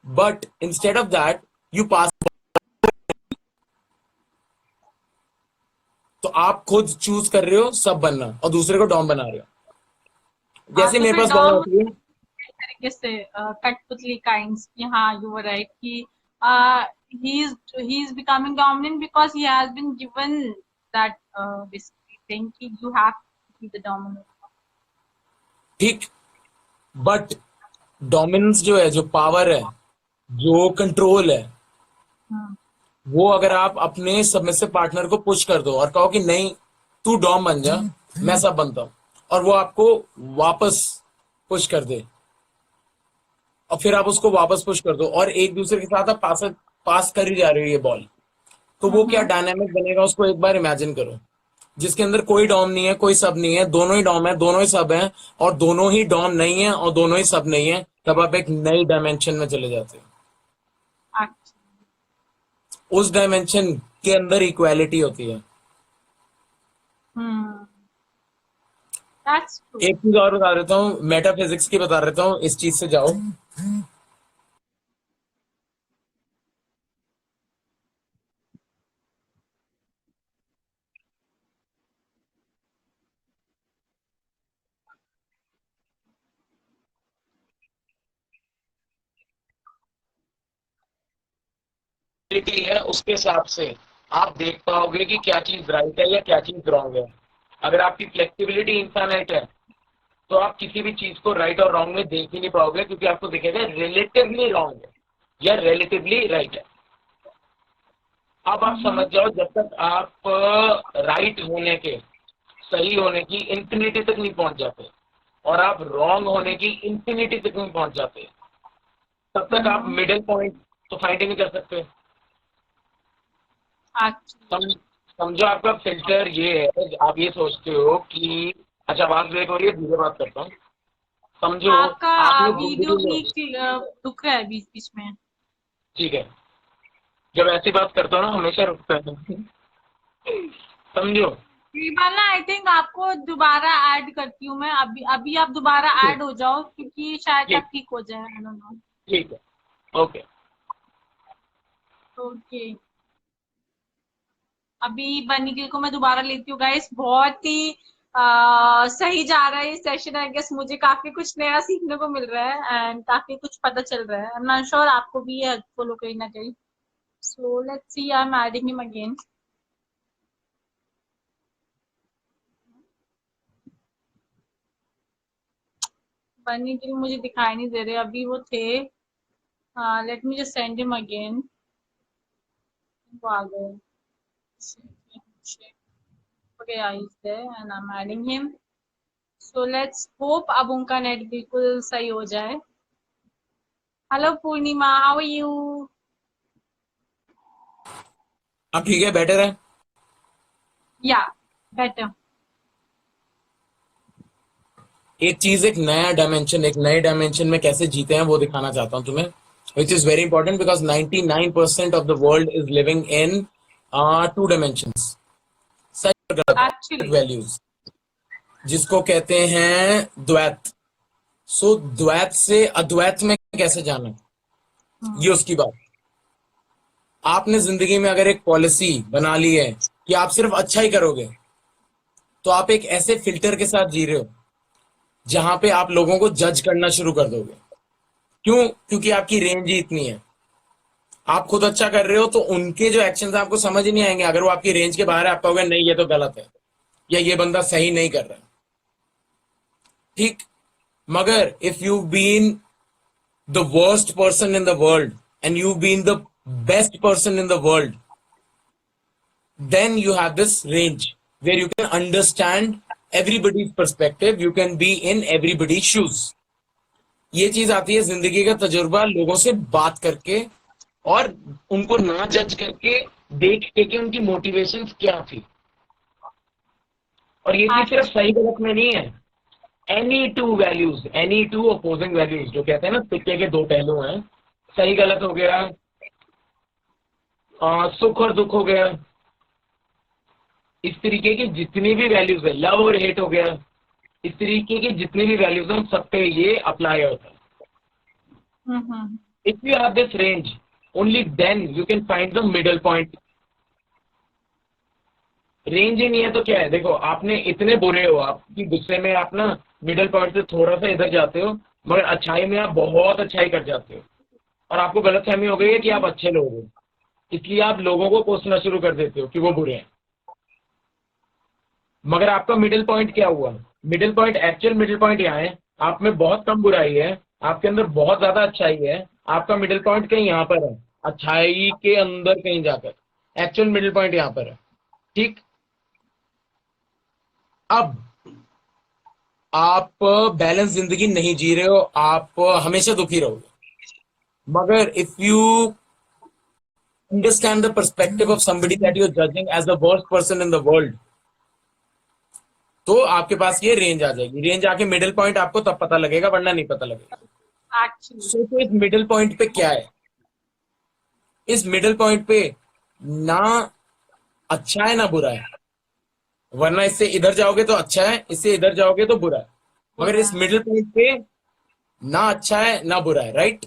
But instead of that, you pass. तो आप खुद choose कर रहे हो सब बनना और दूसरे को डॉम बना रहे हो। हाँ जैसे तो मेरे फिर पास बॉल डॉम होती है, तरीके से कठपुतली काइंड्स कि हाँ यू वर राइट कि he is becoming dominant because he has been given that basically thing कि you have to be the dominant. ठीक, बट डोमिनेंस जो है, जो पावर है, जो कंट्रोल है, हम्म वो अगर आप अपने सबमिसिव पार्टनर को पुश कर दो और कहो कि नहीं तू डॉम बन जा, मैं सब बनता हूं, और वो आपको वापस पुश कर दे और फिर आप उसको वापस पुश कर दो और एक दूसरे के साथ आप पास कर ही जा रहे हो ये बॉल, तो वो क्या डायनामिक बनेगा उसको एक बार इमेजिन करो, जिसके अंदर कोई डॉम नहीं है, कोई सब नहीं है, दोनों ही डॉम है, दोनों ही सब है, और दोनों ही डॉम नहीं है और दोनों ही सब नहीं है, तब आप एक नई डायमेंशन में चले जाते हो। actually उस डायमेंशन के अंदर इक्वालिटी होती है। that's true. एक चीज और बता देता हूँ, मेटाफिजिक्स की बता देता हूँ, इस चीज से जाओ। है उसके हिसाब से आप देख पाओगे कि क्या चीज राइट है या क्या चीज रॉन्ग है। अगर आपकी फ्लेक्सिबिलिटी इनफाइनाइट है तो आप किसी भी चीज को राइट और रॉन्ग में देख ही नहीं पाओगे, क्योंकि आपको दिखेगा रिलेटिवली रॉन्ग है या रिलेटिवली राइट है। अब आप समझ जाओ, जब तक आप राइट होने के, सही होने की इंफिनिटी तक नहीं पहुंच जाते और आप रॉन्ग होने की इंफिनिटी तक नहीं पहुंच जाते, तब तक आप मिडिल पॉइंट तो फाइंड ही नहीं कर सकते। समझो आपका फिल्टर ये है, आप ये सोचते हो कि अच्छा आवाज ब्रेक हो रही है, धीरे बात करता हूँ। समझो आपका आपने वीडियो जिंदगी भी में, रुक रहा है बीच बीच में। ठीक है, जब ऐसी बात करता हूँ ना हमेशा रुकता है। समझो ना आई थिंक आपको दोबारा ऐड करती हूँ मैं, अभी अभी आप दोबारा ऐड हो जाओ क्योंकि शायद आप ठीक हो जाए। आई डोंट नो। ठीक है, ओके ओके अभी बनी गिल को मैं दोबारा लेती हूँ गाइस। बहुत ही सही जा रहा है ये सेशन। आई गेस मुझे काफी कुछ नया सीखने को मिल रहा है एंड काफी कुछ पता चल रहा है। आई एम नॉट श्योर आपको भी ये हेल्पफुल हो कहीं ना कहीं। So let's see, I am adding him again. बनी गिल मुझे दिखाई नहीं दे रहे, अभी वो थे। Late me just send him again. वो आ गए। Okay, yeah, he's there and I'm adding him. So let's hope अब उनका नेट बिल्कुल सही हो जाए। Hello Purnima, how are you? अब ठीक है, बेटर है। या बेटर। एक चीज, एक नया डायमेंशन, एक नए डायमेंशन में कैसे जीते हैं वो दिखाना चाहता हूं तुम्हें, which is very important because 99% of the world is living in two dimensions, actually values, जिसको कहते हैं द्वैत। सो द्वैत से अद्वैत में कैसे जाना, ये उसकी बात। आपने जिंदगी में अगर एक पॉलिसी बना ली है कि आप सिर्फ अच्छा ही करोगे, तो आप एक ऐसे फिल्टर के साथ जी रहे हो जहां पे आप लोगों को जज करना शुरू कर दोगे। क्यों? क्योंकि आपकी रेंज ही इतनी है। आप खुद अच्छा कर रहे हो तो उनके जो एक्शंस आपको समझ ही नहीं आएंगे। अगर वो आपकी रेंज के बाहर है, आप कहोगे नहीं ये तो गलत है या ये बंदा सही नहीं कर रहा है, ठीक। मगर if you been the worst person in the world and you been the best person in the world, then you have this range where you can understand everybody's perspective, you can be in everybody's shoes. ये चीज आती है जिंदगी का तजुर्बा, लोगों से बात करके, और उनको ना जज करके देख के कि उनकी मोटिवेशन क्या थी। और ये चीज सिर्फ सही गलत में नहीं है, any two values, any two opposing values, जो कहते हैं ना सिक्के के दो पहलू हैं, सही गलत हो गया, सुख और दुख हो गया, इस तरीके की जितनी भी वैल्यूज है, लव और हेट हो गया, इस तरीके की जितनी भी वैल्यूज हैं उन सब पे ये अप्लाई होता है। If you have this range, only then you can find the middle point. Range ही नहीं है तो क्या है, देखो आपने इतने बुरे हो, आपकी गुस्से में आप ना मिडल पॉइंट से थोड़ा सा इधर जाते हो, मगर अच्छाई में आप बहुत अच्छाई कर जाते हो, और आपको गलतफहमी हो गई है कि आप अच्छे लोग हो, इसलिए आप लोगों को कोसना शुरू कर देते हो कि वो बुरे हैं। मगर आपका मिडिल पॉइंट क्या हुआ? Middle point, actual middle point यहाँ है, आप में बहुत कम बुराई है, आपके अंदर बहुत ज्यादा अच्छाई है, आपका मिडिल पॉइंट कहीं यहाँ पर है, अच्छाई के अंदर कहीं जाकर एक्चुअल मिडिल पॉइंट यहाँ पर है। ठीक, अब आप बैलेंस जिंदगी नहीं जी रहे हो, आप हमेशा दुखी रहोगे। मगर if you understand the perspective of somebody that you are judging as the worst person in the world, तो आपके पास ये रेंज आ जाएगी। रेंज आके मिडिल पॉइंट आपको तब पता लगेगा, वरना नहीं पता लगेगा। तो इस मिडिल पॉइंट पे क्या है? इस मिडिल पॉइंट पे ना अच्छा है ना बुरा है, वरना इससे इधर जाओगे तो अच्छा है, इससे इधर जाओगे तो बुरा है। मगर इस मिडिल पॉइंट पे ना अच्छा है ना बुरा है, राइट?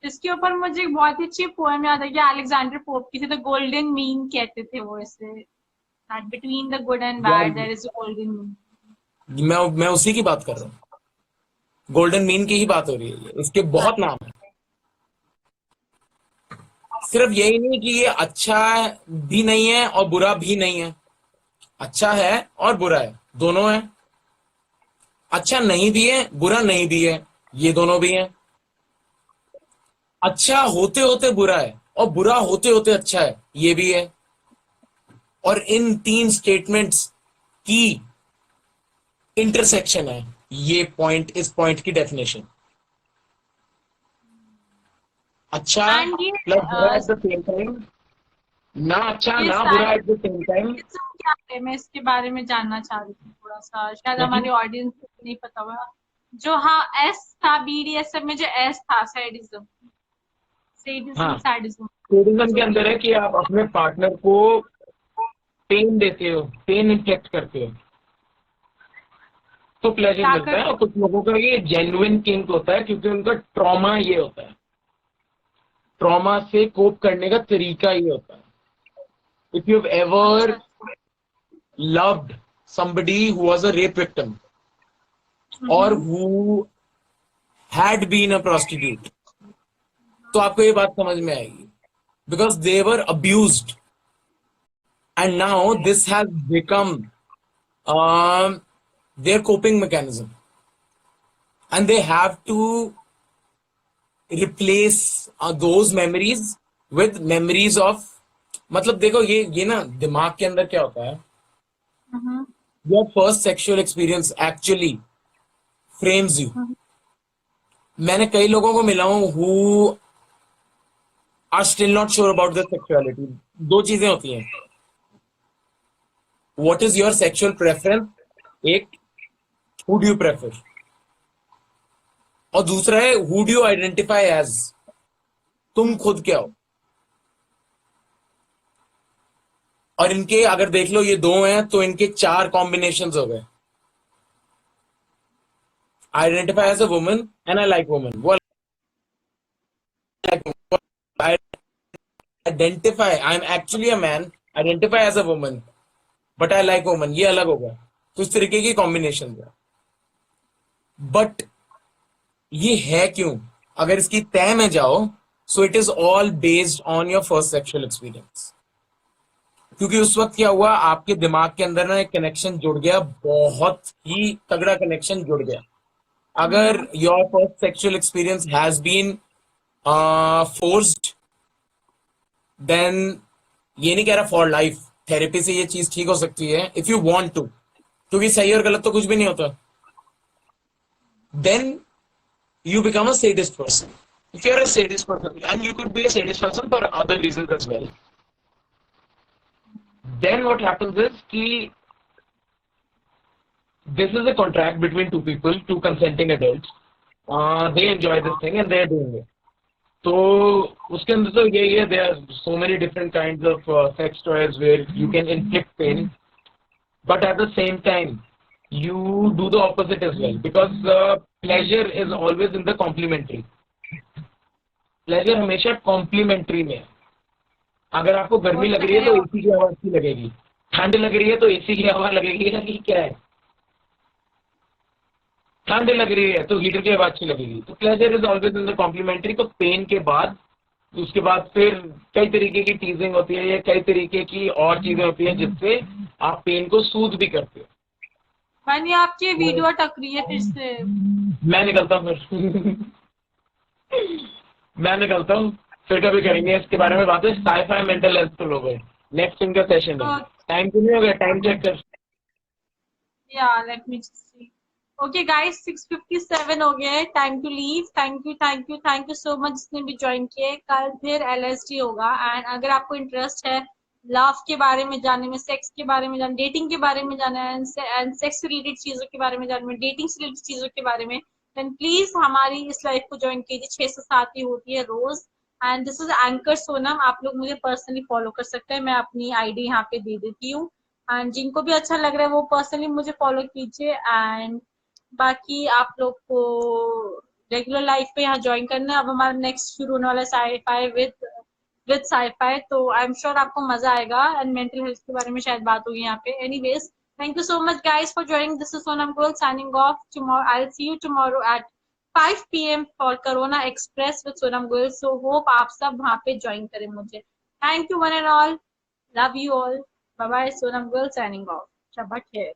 इसके ऊपर मुझे एक बहुत ही अच्छी पोएम याद है कि अलेक्जेंडर पोप की थी, द गोल्डन मीन कहते थे वो इसे, that between the good and bad there is a golden mean. मैं उसी की बात कर रहा हूँ, गोल्डन मीन की ही बात हो रही है। इसके बहुत नाम है, सिर्फ यही नहीं कि ये अच्छा भी नहीं है और बुरा भी नहीं है, अच्छा है और बुरा है, दोनों है। अच्छा नहीं भी है, बुरा नहीं भी है, ये दोनों भी है। अच्छा होते होते बुरा है और बुरा होते होते अच्छा है, ये भी है। और इन तीन स्टेटमेंट्स की इंटरसेक्शन है ये पॉइंट, इस पॉइंट की डेफिनेशन। अच्छा प्लस बुरा एट द सेम टाइम, ना अच्छा ना बुरा एट द सेम टाइम। क्या है, मैं इसके बारे में जानना चाह रही हूँ थोड़ा सा, शायद हमारी ऑडियंस को नहीं पता हुआ। जो एस था BDSM में, जो एस था सैडिज्म, सैडिज्म के अंदर है कि आप अपने पार्टनर को पेन देते हो, पेन इंफेक्ट करते हो तो प्लेजर मिलता है। और कुछ लोगों का ये जेन्युइन किंक होता है, क्योंकि उनका ट्रॉमा ये होता है, ट्रॉमा से कोप करने का तरीका ये होता है। If you have ever loved somebody who was a rape victim or who had been a prostitute, तो आपको ये बात समझ में आएगी, because they were abused and now this has become their coping mechanism and they have to replace those memories with memories of, मतलब देखो ये ना दिमाग के अंदर क्या होता है, your first sexual experience actually frames you. मैंने कई लोगों को मिला हूं who are still not sure about their sexuality. दो चीजें होती हैं, what is your sexual preference, एक who do you prefer, और दूसरा है who do you identify as, तुम खुद क्या हो। और इनके अगर देख लो ये दो हैं तो इनके चार कॉम्बिनेशंस हो गए। Identify as a woman and I like woman, वो identify I am actually a man, identify as a woman but I like woman, ये अलग हो गया। तो इस तरीके की कॉम्बिनेशन है। बट ये है क्यों? अगर इसकी तय में जाओ, so it is all based on your first sexual experience. क्योंकि उस वक्त क्या हुआ, आपके दिमाग के अंदर ना एक कनेक्शन जुड़ गया, बहुत ही तगड़ा कनेक्शन जुड़ गया। अगर your first sexual experience has been forced, then ये नहीं कह रहा फॉर लाइफ, थेरेपी से ये चीज ठीक हो सकती है इफ यू वांट टू, क्योंकि सही और गलत तो कुछ भी नहीं होता। Then you become a sadist person. If you're a sadist person, and you could be a sadist person for other reasons as well, then what happens is कि this is a contract between two people, two consenting adults. They enjoy this thing and they're doing it. तो उसके अंदर तो यही है, there are so many different kinds of sex toys where you can inflict pain, but at the same time you do the opposite as well, because pleasure is always in the complementary. Pleasure हमेशा complementary में है. अगर आपको गर्मी लग रही है तो एसी की हवा अच्छी लगेगी, ठंड लग रही है तो एसी की हवा लगेगी या क्या है, ठंड लग रही है तो हीटर की हवा अच्छी लगेगी. तो pleasure is always in the complementary. तो पेन के बाद उसके बाद फिर कई तरीके की टीजिंग होती है या कई तरीके की और चीजें होती हैं जिससे आप पेन को सूद भी करते हो. मैंने आपकी वीडियो अटक रही है फिर से. मैं निकलता हूँ फिर. मैं निकलता हूँ, फिर कभी करेंगे इसके बारे में बातें. साइफाई मेंटल हेल्थ पे लोग नेक्स्ट इनका सेशन है. टाइम तो नहीं हो गया, टाइम चेक कर. या let me just see. Okay guys, 6:57 हो गए. Time to leave. Thank you so much जिसने भी ज्वाइन किए. कल फिर LSD होगा. एंड अगर आपको इंटरेस्ट है लव के बारे में जानने में, सेक्स के बारे में जानने, डेटिंग के बारे में जानना है, एंड सेक्स रिलेटेड चीजों के बारे में जानने में, डेटिंग से रिलेटेड चीजों के बारे में, देन प्लीज हमारी इस लाइफ को ज्वाइन कीजिए. 6 से 7 ही होती है रोज. And this is anchor Sonam. आप लोग मुझे पर्सनली फॉलो कर सकते हैं. मैं अपनी आईडी यहाँ पे दे देती हूँ. एंड जिनको भी अच्छा लग रहा है वो पर्सनली मुझे फॉलो कीजिए. एंड बाकी आप लोग को रेगुलर लाइफ पे यहाँ ज्वाइन करना है. अब हमारा नेक्स्ट शुरू होने वाला है साईफाई विद साईफाई. तो आई एम श्योर आपको मजा आएगा. एंड मेंटल हेल्थ के बारे में शायद बात होगी यहाँ पे. Anyways, thank you so much guys for joining. This is Sonam Goel signing off. Tomorrow I'll see you tomorrow at 5 PM for Corona Express with Sonam Goel. So hope आप सब वहाँ पे ज्वाइन करें मुझे. Thank you one and all. Love you all. Bye bye. Sonam Goel signing off. Shabbat khair.